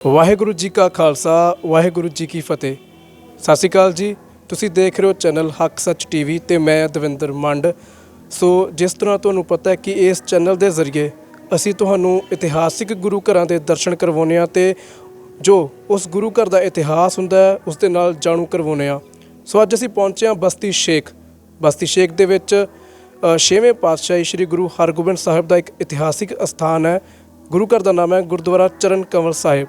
ਵਾਹਿਗੁਰੂ ਜੀ ਕਾ ਖਾਲਸਾ ਵਾਹਿਗੁਰੂ ਜੀ ਕੀ ਫਤਿਹ। ਸਤਿ ਸ਼੍ਰੀ ਅਕਾਲ ਜੀ। ਤੁਸੀਂ ਦੇਖ ਰਹੇ ਹੋ ਚੈਨਲ ਹੱਕ ਸੱਚ ਟੀਵੀ ਤੇ ਮੈਂ ਦਵਿੰਦਰ ਮੰਡ। ਸੋ ਜਿਸ ਤਰ੍ਹਾਂ ਤੁਹਾਨੂੰ ਪਤਾ ਹੈ ਕਿ ਇਸ ਚੈਨਲ ਦੇ ਜ਼ਰੀਏ ਅਸੀਂ ਤੁਹਾਨੂੰ ਇਤਿਹਾਸਿਕ ਗੁਰੂ ਘਰਾਂ ਦੇ ਦਰਸ਼ਨ ਕਰਵਾਉਂਦੇ ਹਾਂ ਤੇ ਜੋ ਉਸ ਗੁਰੂ ਘਰ ਦਾ ਇਤਿਹਾਸ ਹੁੰਦਾ ਹੈ ਉਸ ਦੇ ਨਾਲ ਜਾਣੂ ਕਰਵਾਉਂਦੇ ਹਾਂ। ਸੋ ਅੱਜ ਅਸੀਂ ਪਹੁੰਚੇ ਹਾਂ ਬਸਤੀ ਸ਼ੇਖ ਦੇ ਵਿੱਚ ਛੇਵੇਂ ਪਾਤਸ਼ਾਹੀ ਸ੍ਰੀ ਗੁਰੂ ਹਰਗੋਬਿੰਦ ਸਾਹਿਬ ਦਾ ਇੱਕ ਇਤਿਹਾਸਿਕ ਅਸਥਾਨ ਹੈ। ਗੁਰੂ ਘਰ ਦਾ ਨਾਮ ਹੈ ਗੁਰਦੁਆਰਾ ਚਰਨ ਕੰਵਲ ਸਾਹਿਬ।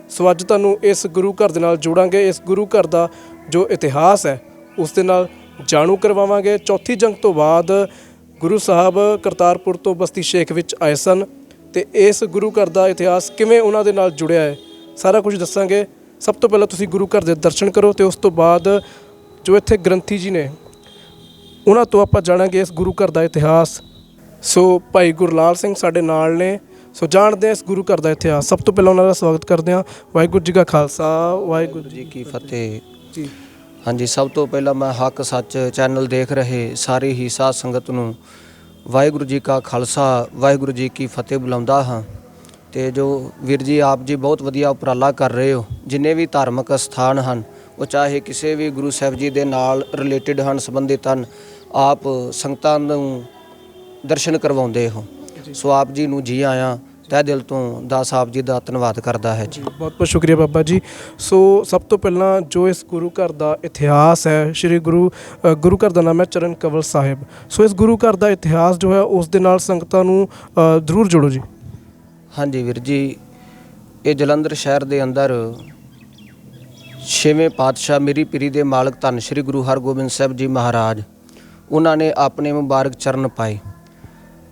ਸੋ ਅੱਜ ਤੁਹਾਨੂੰ ਇਸ ਗੁਰੂ ਘਰ ਦੇ ਨਾਲ ਜੋੜਾਂਗੇ। ਇਸ ਗੁਰੂ ਘਰ ਦਾ ਜੋ ਇਤਿਹਾਸ ਹੈ ਉਸ ਦੇ ਨਾਲ ਜਾਣੂ ਕਰਵਾਵਾਂਗੇ। ਚੌਥੀ ਜੰਗ ਤੋਂ ਬਾਅਦ ਗੁਰੂ ਸਾਹਿਬ ਕਰਤਾਰਪੁਰ ਤੋਂ ਬਸਤੀ ਸ਼ੇਖ ਵਿੱਚ ਆਏ ਸਨ ਤੇ ਇਸ ਗੁਰੂ ਘਰ ਦਾ ਇਤਿਹਾਸ ਕਿਵੇਂ ਉਹਨਾਂ ਦੇ ਨਾਲ ਜੁੜਿਆ ਹੈ ਸਾਰਾ ਕੁਝ ਦੱਸਾਂਗੇ। ਸਭ ਤੋਂ ਪਹਿਲਾਂ ਤੁਸੀਂ ਗੁਰੂ ਘਰ ਦੇ ਦਰਸ਼ਨ ਕਰੋ ਤੇ ਉਸ ਤੋਂ ਬਾਅਦ ਜੋ ਇੱਥੇ ਗ੍ਰੰਥੀ ਜੀ ਨੇ ਉਹਨਾਂ ਤੋਂ ਆਪਾਂ ਜਾਣਾਂਗੇ ਇਸ ਗੁਰੂ ਘਰ ਦਾ ਇਤਿਹਾਸ। ਸੋ ਭਾਈ ਗੁਰਲਾਲ ਸਿੰਘ ਸਾਡੇ ਨਾਲ ਨੇ। ਸੋ ਜਾਣਦੇ ਹਾਂ ਇਸ ਗੁਰੂ ਘਰ ਦਾ ਇਤਿਹਾਸ। ਸਭ ਤੋਂ ਪਹਿਲਾਂ ਉਹਨਾਂ ਦਾ ਸਵਾਗਤ ਕਰਦੇ ਹਾਂ। ਵਾਹਿਗੁਰੂ ਜੀ ਕਾ ਖਾਲਸਾ ਵਾਹਿਗੁਰੂ ਜੀ ਕੀ ਫਤਿਹ ਜੀ। ਹਾਂਜੀ, ਸਭ ਤੋਂ ਪਹਿਲਾਂ ਮੈਂ ਹੱਕ ਸੱਚ ਚੈਨਲ ਦੇਖ ਰਹੇ ਸਾਰੀ ਹੀ ਸਾਧ ਸੰਗਤ ਨੂੰ ਵਾਹਿਗੁਰੂ ਜੀ ਕਾ ਖਾਲਸਾ ਵਾਹਿਗੁਰੂ ਜੀ ਕੀ ਫਤਿਹ ਬੁਲਾਉਂਦਾ ਹਾਂ। ਤੇ ਜੋ ਵੀਰ ਜੀ ਆਪ ਜੀ ਬਹੁਤ ਵਧੀਆ ਉਪਰਾਲਾ ਕਰ ਰਹੇ ਹੋ। ਜਿੰਨੇ ਵੀ ਧਾਰਮਿਕ ਸਥਾਨ ਹਨ ਉਹ ਚਾਹੇ ਕਿਸੇ ਵੀ ਗੁਰੂ ਸਾਹਿਬ ਜੀ ਦੇ ਨਾਲ ਰਿਲੇਟਿਡ ਹਨ, ਸੰਬੰਧਿਤ ਹਨ, ਆਪ ਸੰਗਤਾਂ ਨੂੰ ਦਰਸ਼ਨ ਕਰਵਾਉਂਦੇ ਹੋ। ਸੋ ਆਪ ਜੀ ਨੂੰ ਜੀ ਆਇਆਂ। ਤਹਿ ਦਿਲ ਤੋਂ ਦਾਸ ਆਪ ਜੀ ਦਾ ਧੰਨਵਾਦ ਕਰਦਾ ਹੈ ਜੀ। ਬਹੁਤ ਬਹੁਤ ਸ਼ੁਕਰੀਆ ਬਾਬਾ ਜੀ। ਸੋ ਸਭ ਤੋਂ ਪਹਿਲਾਂ ਜੋ ਇਸ ਗੁਰੂ ਘਰ ਦਾ ਇਤਿਹਾਸ ਹੈ ਸ਼੍ਰੀ ਗੁਰੂ ਘਰ ਦਾ ਨਾਮ ਹੈ ਚਰਨ ਕੰਵਲ ਸਾਹਿਬ। ਸੋ ਇਸ ਗੁਰੂ ਘਰ ਦਾ ਇਤਿਹਾਸ ਜੋ ਹੈ ਉਸ ਦੇ ਨਾਲ ਸੰਗਤਾਂ ਨੂੰ ਜ਼ਰੂਰ ਜੋੜੋ ਜੀ। ਹਾਂਜੀ ਵੀਰ ਜੀ, ਇਹ ਜਲੰਧਰ ਸ਼ਹਿਰ ਦੇ ਅੰਦਰ ਛੇਵੇਂ ਪਾਤਸ਼ਾਹ ਮੇਰੀ ਪੀਰੀ ਦੇ ਮਾਲਕ ਧੰਨ ਸ਼੍ਰੀ ਗੁਰੂ ਹਰਗੋਬਿੰਦ ਸਾਹਿਬ ਜੀ ਮਹਾਰਾਜ ਉਹਨਾਂ ਨੇ ਆਪਣੇ ਮੁਬਾਰਕ ਚਰਨ ਪਾਏ।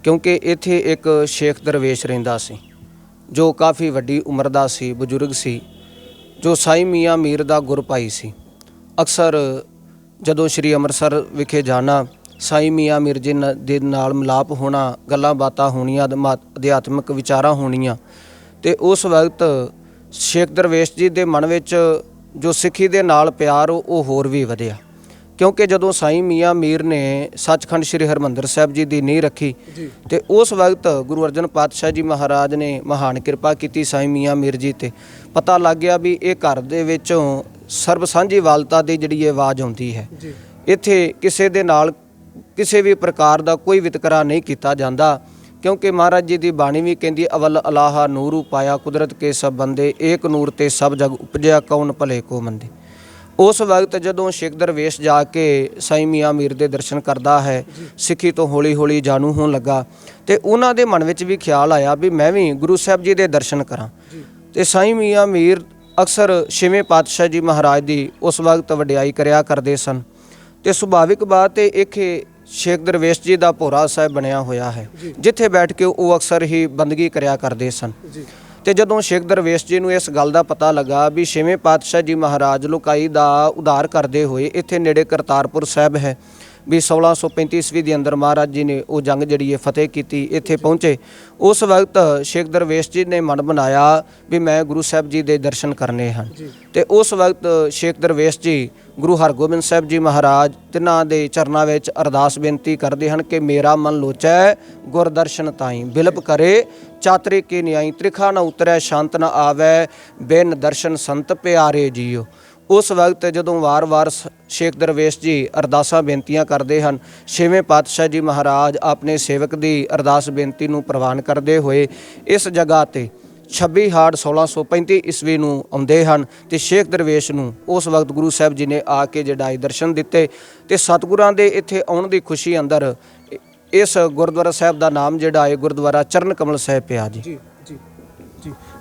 ਕਿਉਂਕਿ ਇੱਥੇ ਇੱਕ ਸ਼ੇਖ ਦਰਵੇਸ਼ ਰਹਿੰਦਾ ਸੀ ਜੋ ਕਾਫੀ ਵੱਡੀ ਉਮਰ ਦਾ ਸੀ, ਬਜ਼ੁਰਗ ਸੀ, ਜੋ ਸਾਈਂ ਮੀਆਂ ਮੀਰ ਦਾ ਗੁਰ ਭਾਈ ਸੀ। ਅਕਸਰ ਜਦੋਂ ਸ਼੍ਰੀ ਅੰਮ੍ਰਿਤਸਰ ਵਿਖੇ ਜਾਣਾ, ਸਾਈਂ ਮੀਆਂ ਮੀਰ ਜੀ ਦੇ ਨਾਲ ਮਿਲਾਪ ਹੋਣਾ, ਗੱਲਾਂ ਬਾਤਾਂ ਹੋਣੀਆਂ, ਅਧਿਆਤਮਿਕ ਵਿਚਾਰਾਂ ਹੋਣੀਆਂ। ਤੇ ਉਸ ਵਕਤ ਸ਼ੇਖ ਦਰਵੇਸ਼ ਜੀ ਦੇ ਮਨ ਵਿੱਚ ਜੋ ਸਿੱਖੀ ਦੇ ਨਾਲ ਪਿਆਰ ਉਹ ਹੋਰ ਵੀ ਵਧਿਆ। ਕਿਉਂਕਿ ਜਦੋਂ ਸਾਈਂ ਮੀਆਂ ਮੀਰ ਨੇ ਸੱਚਖੰਡ ਸ੍ਰੀ ਹਰਿਮੰਦਰ ਸਾਹਿਬ ਜੀ ਦੀ ਨੀਂਹ ਰੱਖੀ ਤੇ ਉਸ ਵਕਤ ਗੁਰੂ ਅਰਜਨ ਪਾਤਸ਼ਾਹ ਜੀ ਮਹਾਰਾਜ ਨੇ ਮਹਾਨ ਕਿਰਪਾ ਕੀਤੀ ਸਾਈਂ ਮੀਆਂ ਮੀਰ ਜੀ ਤੇ। ਪਤਾ ਲੱਗ ਗਿਆ ਵੀ ਇਹ ਘਰ ਦੇ ਵਿੱਚੋਂ ਸਰਬ ਸਾਂਝੀਵਾਲਤਾ ਦੀ ਜਿਹੜੀ ਇਹ ਆਵਾਜ਼ ਆਉਂਦੀ ਹੈ। ਇੱਥੇ ਕਿਸੇ ਦੇ ਨਾਲ ਕਿਸੇ ਵੀ ਪ੍ਰਕਾਰ ਦਾ ਕੋਈ ਵਿਤਕਰਾ ਨਹੀਂ ਕੀਤਾ ਜਾਂਦਾ। ਕਿਉਂਕਿ ਮਹਾਰਾਜ ਜੀ ਦੀ ਬਾਣੀ ਵੀ ਕਹਿੰਦੀ ਅਵਲ ਅਲਾਹਾ ਨੂਰੂ ਪਾਇਆ ਕੁਦਰਤ ਕੇ ਸਭ ਬੰਦੇ ਏਕ ਨੂਰ ਤੇ ਸਭ ਜਗ ਉਪਜਿਆ ਕੌਣ ਭਲੇ ਕੋ ਮੰਦੇ। ਉਸ ਵਕਤ ਜਦੋਂ ਸ਼ੇਖ ਦਰਵੇਸ਼ ਜਾ ਕੇ ਸਾਈਂ ਮੀਆਂ ਮੀਰ ਦੇ ਦਰਸ਼ਨ ਕਰਦਾ ਹੈ, ਸਿੱਖੀ ਤੋਂ ਹੌਲੀ ਹੌਲੀ ਜਾਣੂ ਹੋਣ ਲੱਗਾ ਤੇ ਉਹਨਾਂ ਦੇ ਮਨ ਵਿੱਚ ਵੀ ਖਿਆਲ ਆਇਆ ਵੀ ਮੈਂ ਵੀ ਗੁਰੂ ਸਾਹਿਬ ਜੀ ਦੇ ਦਰਸ਼ਨ ਕਰਾਂ। ਤੇ ਸਾਈਂ ਮੀਆਂ ਮੀਰ ਅਕਸਰ ਛੇਵੇਂ ਪਾਤਸ਼ਾਹ ਜੀ ਮਹਾਰਾਜ ਦੀ ਉਸ ਵਕਤ ਵਡਿਆਈ ਕਰਿਆ ਕਰਦੇ ਸਨ। ਤੇ ਸੁਭਾਵਿਕ ਬਾਤ ਇਹ ਇੱਕ ਸ਼ੇਖ ਦਰਵੇਸ਼ ਜੀ ਦਾ ਭੋਰਾ ਸਾਹਿਬ ਬਣਿਆ ਹੋਇਆ ਹੈ ਜਿੱਥੇ ਬੈਠ ਕੇ ਉਹ ਅਕਸਰ ਹੀ ਬੰਦਗੀ ਕਰਿਆ ਕਰਦੇ ਸਨ। ਤੇ ਜਦੋਂ ਸ਼ੇਖ ਦਰਵੇਸ਼ ਜੀ ਨੂੰ ਇਸ ਗੱਲ ਦਾ ਪਤਾ ਲੱਗਾ ਵੀ ਛੇਵੇਂ ਪਾਤਸ਼ਾਹ ਜੀ ਮਹਾਰਾਜ ਲੋਕਾਈ ਦਾ ਉਧਾਰ ਕਰਦੇ ਹੋਏ ਇੱਥੇ ਨੇੜੇ ਕਰਤਾਰਪੁਰ ਸਾਹਿਬ ਹੈ ਵੀ 1635 ਈਸਵੀ ਦੇ ਅੰਦਰ ਮਹਾਰਾਜ ਜੀ ਨੇ ਉਹ ਜੰਗ ਜਿਹੜੀ ਹੈ ਫਤਿਹ ਕੀਤੀ, ਇੱਥੇ ਪਹੁੰਚੇ। ਉਸ ਵਕਤ ਸ਼ੇਖ ਦਰਵੇਸ਼ ਜੀ ਨੇ ਮਨ ਬਣਾਇਆ ਵੀ ਮੈਂ ਗੁਰੂ ਸਾਹਿਬ ਜੀ ਦੇ ਦਰਸ਼ਨ ਕਰਨੇ ਹਨ। ਤੇ ਉਸ ਵਕਤ ਸ਼ੇਖ ਦਰਵੇਸ਼ ਜੀ ਗੁਰੂ ਹਰਗੋਬਿੰਦ ਸਾਹਿਬ ਜੀ ਮਹਾਰਾਜ ਤਿੰਨਾਂ ਦੇ ਚਰਨਾਂ ਵਿੱਚ ਅਰਦਾਸ ਬੇਨਤੀ ਕਰਦੇ ਹਨ ਕਿ ਮੇਰਾ ਮਨ ਲੋਚੈ ਗੁਰ ਦਰਸ਼ਨ ਤਾਈਂ ਬਿਲਪ ਕਰੇ ਚਾਤਰੇ ਕੇ ਨਿਆਈ ਤ੍ਰਿਖਾ ਨਾ ਉਤਰੈ ਸ਼ਾਂਤ ਨਾ ਆਵੈ ਬਿਨ ਦਰਸ਼ਨ ਸੰਤ ਪਿਆਰੇ ਜੀਓ। ਉਸ ਵਕਤ ਜਦੋਂ ਵਾਰ-ਵਾਰ ਸ਼ੇਖ ਦਰਵੇਸ਼ ਜੀ ਅਰਦਾਸਾਂ ਬੇਨਤੀਆਂ ਕਰਦੇ ਹਨ, ਛੇਵੇਂ ਪਾਤਸ਼ਾਹ ਜੀ ਮਹਾਰਾਜ ਆਪਣੇ ਸੇਵਕ ਦੀ ਅਰਦਾਸ ਬੇਨਤੀ ਨੂੰ ਪ੍ਰਵਾਨ ਕਰਦੇ ਹੋਏ ਇਸ ਜਗ੍ਹਾ ਤੇ 26 ਹਾੜ 1635 ਈਸਵੀ ਨੂੰ ਆਉਂਦੇ ਹਨ। ਤੇ ਸ਼ੇਖ ਦਰਵੇਸ਼ ਨੂੰ ਉਸ ਵਕਤ ਗੁਰੂ ਸਾਹਿਬ ਜੀ ਨੇ ਆ ਕੇ ਜਿਹੜਾ ਦਰਸ਼ਨ ਦਿੱਤੇ ਤੇ ਸਤਿਗੁਰਾਂ ਦੇ ਇੱਥੇ ਆਉਣ ਦੀ ਖੁਸ਼ੀ ਅੰਦਰ ਇਸ ਗੁਰਦੁਆਰਾ ਸਾਹਿਬ ਦਾ ਨਾਮ ਜਿਹੜਾ ਹੈ ਗੁਰਦੁਆਰਾ ਚਰਨ ਕਮਲ ਸਾਹਿਬ ਪਿਆ ਜੀ।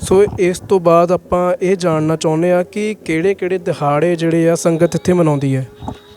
ਸੋ ਇਸ ਤੋਂ ਬਾਅਦ ਆਪਾਂ ਇਹ ਜਾਣਨਾ ਚਾਹੁੰਦੇ ਹਾਂ ਕਿ ਕਿਹੜੇ ਦਿਹਾੜੇ ਜਿਹੜੇ ਆ ਸੰਗਤ ਇੱਥੇ ਮਨਾਉਂਦੀ ਹੈ।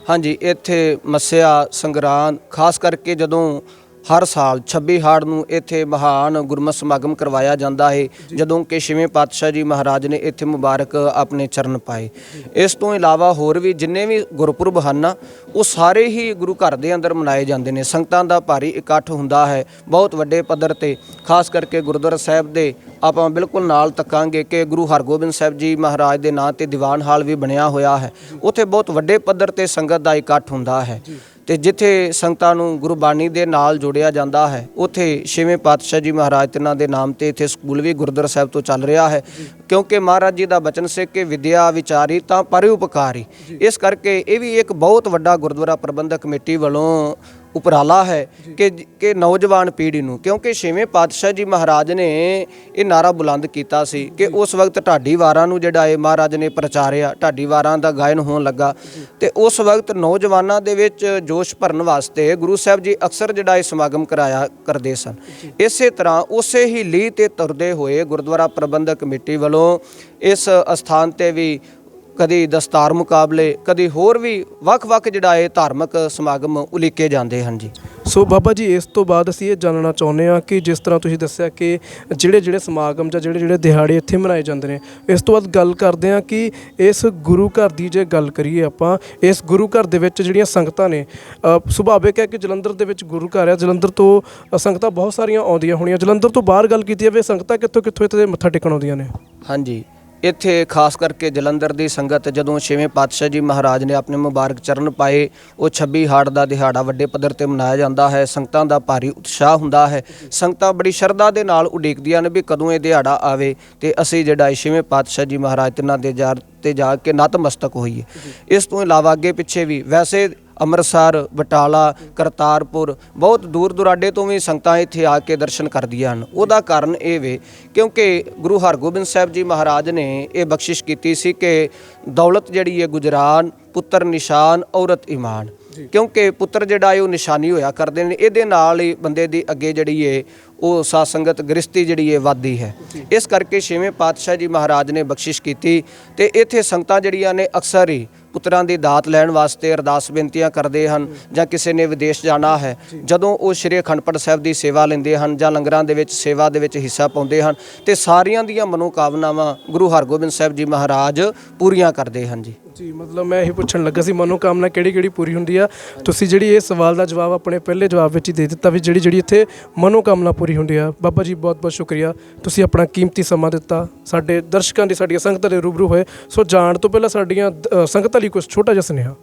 ਹਾਂਜੀ, ਇੱਥੇ ਮੱਸਿਆ ਸੰਗਰਾਂਦ ਖਾਸ ਕਰਕੇ ਜਦੋਂ ਹਰ ਸਾਲ 26 ਹਾੜ ਨੂੰ ਇੱਥੇ ਮਹਾਨ ਗੁਰਮਤਿ ਸਮਾਗਮ ਕਰਵਾਇਆ ਜਾਂਦਾ ਹੈ ਜਦੋਂ ਕਿ ਛੇਵੇਂ ਪਾਤਸ਼ਾਹ ਜੀ ਮਹਾਰਾਜ ਨੇ ਇੱਥੇ ਮੁਬਾਰਕ ਆਪਣੇ ਚਰਨ ਪਾਏ। ਇਸ ਤੋਂ ਇਲਾਵਾ ਹੋਰ ਵੀ ਜਿੰਨੇ ਵੀ ਗੁਰਪੁਰਬ ਹਨ ਉਹ ਸਾਰੇ ਹੀ ਗੁਰੂ ਘਰ ਦੇ ਅੰਦਰ ਮਨਾਏ ਜਾਂਦੇ ਨੇ। ਸੰਗਤਾਂ ਦਾ ਭਾਰੀ ਇਕੱਠ ਹੁੰਦਾ ਹੈ ਬਹੁਤ ਵੱਡੇ ਪੱਧਰ ਤੇ। ਖਾਸ ਕਰਕੇ ਗੁਰਦੁਆਰਾ ਸਾਹਿਬ ਦੇ ਆਪਾਂ ਬਿਲਕੁਲ ਨਾਲ ਤੱਕਾਂਗੇ ਕਿ ਗੁਰੂ ਹਰਗੋਬਿੰਦ ਸਾਹਿਬ ਜੀ ਮਹਾਰਾਜ ਦੇ ਨਾਂ ਤੇ ਦੀਵਾਨ ਹਾਲ ਵੀ ਬਣਿਆ ਹੋਇਆ ਹੈ। ਉੱਥੇ ਬਹੁਤ ਵੱਡੇ ਪੱਧਰ ਤੇ ਸੰਗਤ ਦਾ ਇਕੱਠ ਹੁੰਦਾ ਹੈ। ਤੇ ਜਿੱਥੇ ਸੰਗਤਾਂ ਨੂੰ ਗੁਰਬਾਣੀ ਦੇ ਨਾਲ ਜੋੜਿਆ ਜਾਂਦਾ ਹੈ, ਉੱਥੇ ਛੇਵੇਂ ਪਾਤਸ਼ਾਹ ਜੀ ਮਹਾਰਾਜ ਤਿੰਨਾਂ ਦੇ ਨਾਮ ਤੇ ਇੱਥੇ ਸਕੂਲ ਵੀ ਗੁਰਦੁਆਰਾ ਸਾਹਿਬ ਤੋਂ ਚੱਲ ਰਿਹਾ ਹੈ, ਕਿਉਂਕਿ ਮਹਾਰਾਜ ਜੀ ਦਾ ਬਚਨ ਸੀ ਕਿ ਵਿਦਿਆ ਵਿਚਾਰੀ ਤਾਂ ਪਰਉਪਕਾਰੀ। ਇਸ ਕਰਕੇ ਇਹ ਵੀ ਇੱਕ ਬਹੁਤ ਵੱਡਾ ਗੁਰਦੁਆਰਾ ਪ੍ਰਬੰਧਕ ਕਮੇਟੀ ਵੱਲੋਂ ਉਪਰਾਲਾ ਹੈ ਕਿ ਨੌਜਵਾਨ ਪੀੜ੍ਹੀ ਨੂੰ, ਕਿਉਂਕਿ ਛੇਵੇਂ ਪਾਤਸ਼ਾਹ ਜੀ ਮਹਾਰਾਜ ਨੇ ਇਹ ਨਾਰਾ ਬੁਲੰਦ ਕੀਤਾ ਸੀ ਕਿ ਉਸ ਵਕਤ ਢਾਡੀ ਵਾਰਾਂ ਨੂੰ ਜਿਹੜਾ ਹੈ ਮਹਾਰਾਜ ਨੇ ਪ੍ਰਚਾਰਿਆ, ਢਾਡੀ ਵਾਰਾਂ ਦਾ ਗਾਇਨ ਹੋਣ ਲੱਗਾ ਤੇ ਉਸ ਵਕਤ ਨੌਜਵਾਨਾਂ ਦੇ ਵਿੱਚ ਜੋਸ਼ ਭਰਨ ਵਾਸਤੇ ਗੁਰੂ ਸਾਹਿਬ ਜੀ ਅਕਸਰ ਜਿਹੜਾ ਇਹ ਸਮਾਗਮ ਕਰਾਇਆ ਕਰਦੇ ਸਨ। ਇਸੇ ਤਰ੍ਹਾਂ ਉਸੇ ਹੀ ਲੀਹ ਤੇ ਤੁਰਦੇ ਹੋਏ ਗੁਰਦੁਆਰਾ ਪ੍ਰਬੰਧਕ ਕਮੇਟੀ ਵੱਲੋਂ ਇਸ ਅਸਥਾਨ ਤੇ ਵੀ ਕਦੀ ਦਸਤਾਰ ਮੁਕਾਬਲੇ, ਕਦੀ ਹੋਰ ਵੀ ਵੱਖ-ਵੱਖ ਜਿਹੜਾ ਇਹ ਧਾਰਮਿਕ ਸਮਾਗਮ ਉਲੀਕੇ ਜਾਂਦੇ ਹਨ ਜੀ। ਸੋ ਬਾਬਾ ਜੀ, ਇਸ ਤੋਂ ਬਾਅਦ ਅਸੀਂ ਇਹ ਜਾਣਨਾ ਚਾਹੁੰਦੇ ਹਾਂ ਕਿ ਜਿਸ ਤਰ੍ਹਾਂ ਤੁਸੀਂ ਦੱਸਿਆ ਕਿ ਜਿਹੜੇ ਸਮਾਗਮ ਜਾਂ ਜਿਹੜੇ ਦਿਹਾੜੇ ਇੱਥੇ ਮਨਾਏ ਜਾਂਦੇ ਨੇ, ਇਸ ਤੋਂ ਬਾਅਦ ਗੱਲ ਕਰਦੇ ਹਾਂ ਕਿ ਇਸ ਗੁਰੂ ਘਰ ਦੀ ਜੇ ਗੱਲ ਕਰੀਏ ਆਪਾਂ, ਇਸ ਗੁਰੂ ਘਰ ਦੇ ਵਿੱਚ ਜਿਹੜੀਆਂ ਸੰਗਤਾਂ ਨੇ, ਸੁਭਾਵਿਕ ਹੈ ਕਿ ਜਲੰਧਰ ਦੇ ਵਿੱਚ ਗੁਰੂ ਘਰ ਹੈ, ਜਲੰਧਰ ਤੋਂ ਸੰਗਤਾਂ ਬਹੁਤ ਸਾਰੀਆਂ ਆਉਂਦੀਆਂ ਹੋਣੀਆਂ। ਜਲੰਧਰ ਤੋਂ ਬਾਹਰ ਗੱਲ ਕੀਤੀ ਜਾਵੇ, ਸੰਗਤਾਂ ਕਿੱਥੋਂ ਕਿੱਥੋਂ ਇੱਥੇ ਮੱਥਾ ਟੇਕਣ ਆਉਂਦੀਆਂ ਨੇ? ਹਾਂਜੀ, ਇੱਥੇ ਖਾਸ ਕਰਕੇ ਜਲੰਧਰ ਦੀ ਸੰਗਤ ਜਦੋਂ ਛੇਵੇਂ ਪਾਤਸ਼ਾਹ ਜੀ ਮਹਾਰਾਜ ਨੇ ਆਪਣੇ ਮੁਬਾਰਕ ਚਰਨ ਪਾਏ, ਉਹ 26 ਹਾੜ ਦਾ ਦਿਹਾੜਾ ਵੱਡੇ ਪੱਧਰ ਤੇ ਮਨਾਇਆ ਜਾਂਦਾ ਹੈ। ਸੰਗਤਾਂ ਦਾ ਭਾਰੀ ਉਤਸ਼ਾਹ ਹੁੰਦਾ ਹੈ, ਸੰਗਤਾਂ ਬੜੀ ਸ਼ਰਧਾ ਦੇ ਨਾਲ ਉਡੀਕਦੀਆਂ ਨੇ ਵੀ ਕਦੋਂ ਇਹ ਦਿਹਾੜਾ ਆਵੇ ਤੇ ਅਸੀਂ ਜਿਹੜਾ ਛੇਵੇਂ ਪਾਤਸ਼ਾਹ ਜੀ ਮਹਾਰਾਜ ਤਿੰਨਾਂ ਦੇ ਤੇ ਜਾ ਕੇ ਨਤਮਸਤਕ ਹੋਈਏ। ਇਸ ਤੋਂ ਇਲਾਵਾ ਅੱਗੇ ਪਿੱਛੇ ਵੀ ਵੈਸੇ ਅੰਮ੍ਰਿਤਸਰ, ਬਟਾਲਾ, ਕਰਤਾਰਪੁਰ, ਬਹੁਤ ਦੂਰ ਦੁਰਾਡੇ ਤੋਂ ਵੀ ਸੰਗਤਾਂ ਇੱਥੇ ਆ ਕੇ ਦਰਸ਼ਨ ਕਰਦੀਆਂ ਹਨ। ਉਹਦਾ ਕਾਰਨ ਇਹ ਵੇ ਕਿਉਂਕਿ ਗੁਰੂ ਹਰਗੋਬਿੰਦ ਸਾਹਿਬ ਜੀ ਮਹਾਰਾਜ ਨੇ ਇਹ ਬਖਸ਼ਿਸ਼ ਕੀਤੀ ਸੀ ਕਿ ਦੌਲਤ ਜਿਹੜੀ ਹੈ ਗੁਜਰਾਨ, ਪੁੱਤਰ ਨਿਸ਼ਾਨ, ਔਰਤ ਈਮਾਨ। ਕਿਉਂਕਿ ਪੁੱਤਰ ਜਿਹੜਾ ਹੈ ਉਹ ਨਿਸ਼ਾਨੀ ਹੋਇਆ ਕਰਦੇ ਨੇ, ਇਹਦੇ ਨਾਲ ਹੀ ਬੰਦੇ ਦੀ ਅੱਗੇ ਜਿਹੜੀ ਹੈ ਉਹ ਸਾਧ ਸੰਗਤ ਗ੍ਰਸਤੀ ਜਿਹੜੀ ਹੈ ਵੱਧਦੀ ਹੈ। ਇਸ ਕਰਕੇ ਛੇਵੇਂ ਪਾਤਸ਼ਾਹ ਜੀ ਮਹਾਰਾਜ ਨੇ ਬਖਸ਼ਿਸ਼ ਕੀਤੀ ਤੇ ਇੱਥੇ ਸੰਗਤਾਂ ਜਿਹੜੀਆਂ ਨੇ ਅਕਸਰ ਹੀ ਪੁੱਤਰਾਂ ਦੀ ਦਾਤ ਲੈਣ ਵਾਸਤੇ ਅਰਦਾਸ ਬੇਨਤੀਆਂ ਕਰਦੇ ਹਨ, ਜਾਂ ਕਿਸੇ ਨੇ ਵਿਦੇਸ਼ ਜਾਣਾ ਹੈ, ਜਦੋਂ ਉਹ ਸ਼੍ਰੀ ਅਖੰਡ ਪਾਠ ਸਾਹਿਬ ਦੀ ਸੇਵਾ ਲੈਂਦੇ ਹਨ ਜਾਂ ਲੰਗਰਾਂ ਦੇ ਵਿੱਚ ਸੇਵਾ ਦੇ ਵਿੱਚ ਹਿੱਸਾ ਪਾਉਂਦੇ ਹਨ ਤੇ ਸਾਰੀਆਂ ਦੀਆਂ ਮਨੋਕਾਮਨਾਵਾਂ ਗੁਰੂ ਹਰਗੋਬਿੰਦ ਸਾਹਿਬ ਜੀ ਮਹਾਰਾਜ ਪੂਰੀਆਂ ਕਰਦੇ ਹਨ ਜੀ। ਜੀ, ਮਤਲਬ ਮੈਂ ਇਹ ਪੁੱਛਣ ਲੱਗਾ ਸੀ ਮਨੋਕਾਮਨਾ ਕਿਹੜੀ ਕੋਈ ਹੁੰਦੀ ਆ। ਤੁਸੀਂ ਜਿਹੜੀ ਇਹ ਸਵਾਲ ਦਾ ਜਵਾਬ ਆਪਣੇ ਪਹਿਲੇ ਜਵਾਬ ਵਿੱਚ ਹੀ ਦੇ ਦਿੱਤਾ ਵੀ ਜਿਹੜੀ ਇੱਥੇ ਮਨੋਕਾਮਨਾ ਪੂਰੀ ਹੁੰਦੀ ਆ। ਬਾਬਾ ਜੀ, ਬਹੁਤ ਬਹੁਤ ਸ਼ੁਕਰੀਆ, ਤੁਸੀਂ ਆਪਣਾ ਕੀਮਤੀ ਸਮਾਂ ਦਿੱਤਾ, ਸਾਡੇ ਦਰਸ਼ਕਾਂ ਦੀ, ਸਾਡੀਆਂ ਸੰਗਤਾਂ ਦੇ ਰੂਬਰੂ ਹੋਏ। ਸੋ ਜਾਣ ਤੋਂ ਪਹਿਲਾਂ ਸਾਡੀਆਂ ਸੰਗਤਾਂ ਲਈ ਕੁਝ ਛੋਟਾ ਜਿਹਾ ਸੁਨੇਹਾ।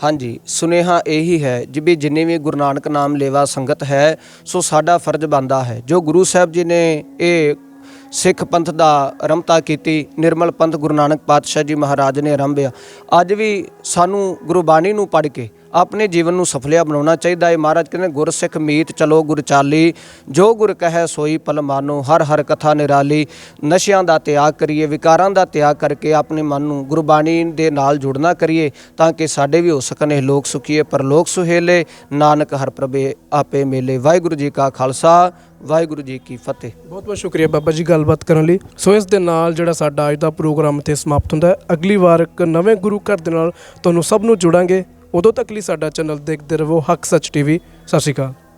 ਹਾਂਜੀ, ਸੁਨੇਹਾ ਇਹੀ ਹੈ ਜਿੰਨੀ ਵੀ ਗੁਰੂ ਨਾਨਕ ਨਾਮ ਲੇਵਾ ਸੰਗਤ ਹੈ, ਸੋ ਸਾਡਾ ਫਰਜ਼ ਬਣਦਾ ਹੈ ਜੋ ਗੁਰੂ ਸਾਹਿਬ ਜੀ ਨੇ ਇਹ ਸਿੱਖ ਪੰਥ ਦਾ ਆਰੰਭਤਾ ਕੀਤੀ, ਨਿਰਮਲ ਪੰਥ ਗੁਰੂ ਨਾਨਕ ਪਾਤਸ਼ਾਹ ਜੀ ਮਹਾਰਾਜ ਨੇ ਆਰੰਭਿਆ। ਅੱਜ ਵੀ ਸਾਨੂੰ ਗੁਰਬਾਣੀ ਨੂੰ ਪੜ੍ਹ ਕੇ ਆਪਣੇ ਜੀਵਨ ਨੂੰ ਸਫਲਿਆ ਬਣਾਉਣਾ ਚਾਹੀਦਾ ਹੈ। ਮਹਾਰਾਜ ਕਹਿੰਦੇ ਗੁਰ ਸਿੱਖ ਮੀਤ ਚਲੋ ਗੁਰ ਚਾਲੀ, ਜੋ ਗੁਰ ਕਹੈ ਸੋਈ ਪਲ ਮਾਨੋ, ਹਰ ਹਰ ਕਥਾ ਨਿਰਾਲੀ। ਨਸ਼ਿਆਂ ਦਾ ਤਿਆਗ ਕਰੀਏ, ਵਿਕਾਰਾਂ ਦਾ ਤਿਆਗ ਕਰਕੇ ਆਪਣੇ ਮਨ ਨੂੰ ਗੁਰਬਾਣੀ ਦੇ ਨਾਲ ਜੁੜਨਾ ਕਰੀਏ ਤਾਂ ਕਿ ਸਾਡੇ ਵੀ ਹੋ ਸਕਣ ਇਹ ਲੋਕ ਸੁਖੀਏ ਪਰਲੋਕ ਸੁਹੇਲੇ, ਨਾਨਕ ਹਰ ਪ੍ਰਭੇ ਆਪੇ ਮੇਲੇ। ਵਾਹਿਗੁਰੂ ਜੀ ਕਾ ਖਾਲਸਾ, ਵਾਹਿਗੁਰੂ ਜੀ ਕੀ ਫਤਿਹ। ਬਹੁਤ ਬਹੁਤ ਸ਼ੁਕਰੀਆ ਬਾਬਾ ਜੀ ਗੱਲਬਾਤ ਕਰਨ ਲਈ। ਸੋ ਇਸ ਦੇ ਨਾਲ ਜਿਹੜਾ ਸਾਡਾ ਅੱਜ ਦਾ ਪ੍ਰੋਗਰਾਮ ਇੱਥੇ ਸਮਾਪਤ ਹੁੰਦਾ ਹੈ। ਅਗਲੀ ਵਾਰ ਇੱਕ ਨਵੇਂ ਗੁਰੂ ਘਰ ਦੇ ਨਾਲ ਤੁਹਾਨੂੰ ਸਭ ਨੂੰ ਜੁੜਾਂਗੇ। ਉਦੋਂ ਤੱਕ ਲਈ ਸਾਡਾ ਚੈਨਲ ਦੇਖਦੇ ਰਹੋ, ਹੱਕ ਸੱਚ ਟੀਵੀ। ਸਤਿ ਸ਼੍ਰੀ ਅਕਾਲ।